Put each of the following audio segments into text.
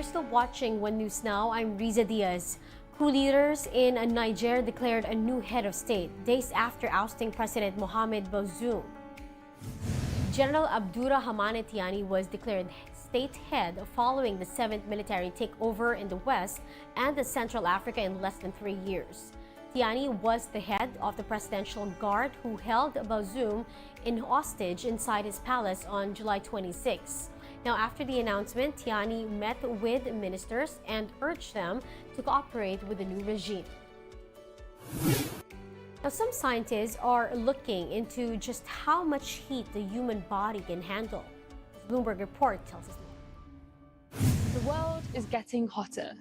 still watching One News Now. I'm Riza Diaz. Coup leaders in Niger declared a new head of state days after ousting President Mohamed Bazoum. General Abdurrahmane Tiani was declared state head following the 7th military takeover in the West and the Central Africa in less than 3 years. Tiani was the head of the Presidential Guard who held Bazoum in hostage inside his palace on July 26. Now, after the announcement, Tiani met with ministers and urged them to cooperate with the new regime. Now, some scientists are looking into just how much heat the human body can handle. The Bloomberg Report tells us more. The world is getting hotter,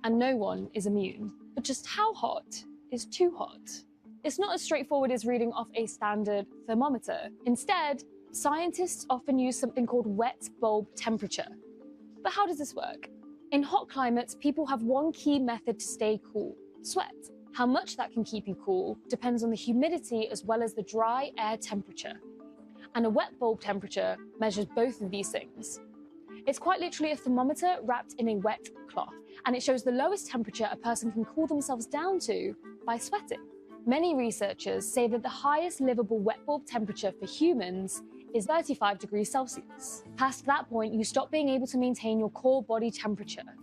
and no one is immune. But just how hot is too hot? It's not as straightforward as reading off a standard thermometer. Instead, scientists often use something called wet bulb temperature. But how does this work? In hot climates, people have one key method to stay cool: sweat. How much that can keep you cool depends on the humidity as well as the dry air temperature. And a wet bulb temperature measures both of these things. It's quite literally a thermometer wrapped in a wet cloth, and it shows the lowest temperature a person can cool themselves down to by sweating. Many researchers say that the highest livable wet bulb temperature for humans is 35 degrees Celsius. Past that point, you stop being able to maintain your core body temperature.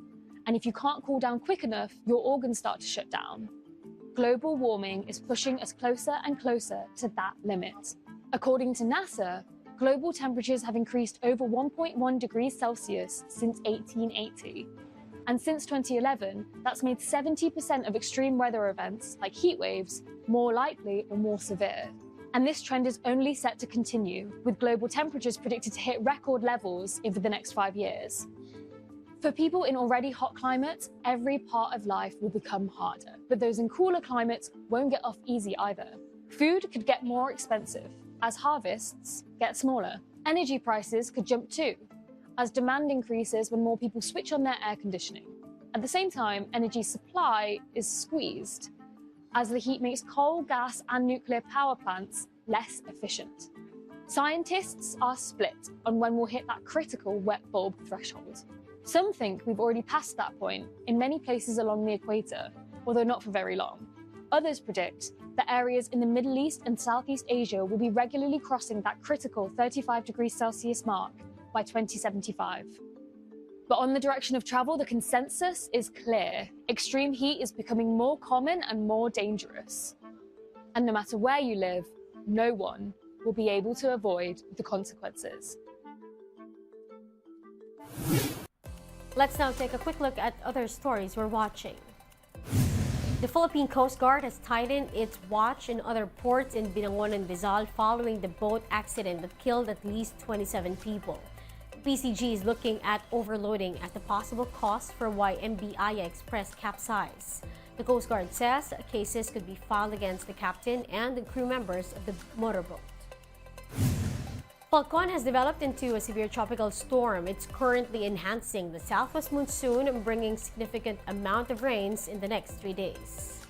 And if you can't cool down quick enough, your organs start to shut down. Global warming is pushing us closer and closer to that limit. According to NASA, global temperatures have increased over 1.1 degrees Celsius since 1880. And since 2011, that's made 70% of extreme weather events, like heat waves, more likely or more severe. And this trend is only set to continue, with global temperatures predicted to hit record levels over the next 5 years. For people in already hot climates, every part of life will become harder. But those in cooler climates won't get off easy either. Food could get more expensive as harvests get smaller. Energy prices could jump too, as demand increases when more people switch on their air conditioning. At the same time, energy supply is squeezed, as the heat makes coal, gas, and nuclear power plants less efficient. Scientists are split on when we'll hit that critical wet bulb threshold. Some think we've already passed that point in many places along the equator, although not for very long. Others predict that areas in the Middle East and Southeast Asia will be regularly crossing that critical 35 degrees Celsius mark by 2075. But on the direction of travel, the consensus is clear. Extreme heat is becoming more common and more dangerous. And no matter where you live, no one will be able to avoid the consequences. Let's now take a quick look at other stories we're watching. The Philippine Coast Guard has tightened its watch in other ports in Binangon and Rizal following the boat accident that killed at least 27 people. PCG is looking at overloading as the possible cause for why MV Aya Express capsized. The Coast Guard says cases could be filed against the captain and the crew members of the motorboat. Falcon has developed into a severe tropical storm. It's currently enhancing the southwest monsoon, bringing significant amount of rains in the next 3 days.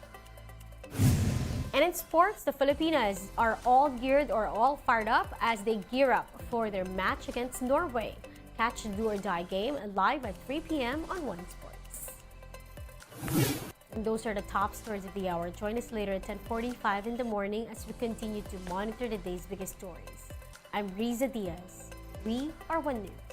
And in sports, the Filipinas are all geared or all fired up as they gear up for their match against Norway. Catch the do or die game live at 3 p.m. on One Sports. And those are the top stories of the hour. Join us later at 10:45 in the morning as we continue to monitor the day's biggest stories. I'm Riza Diaz. We are One News.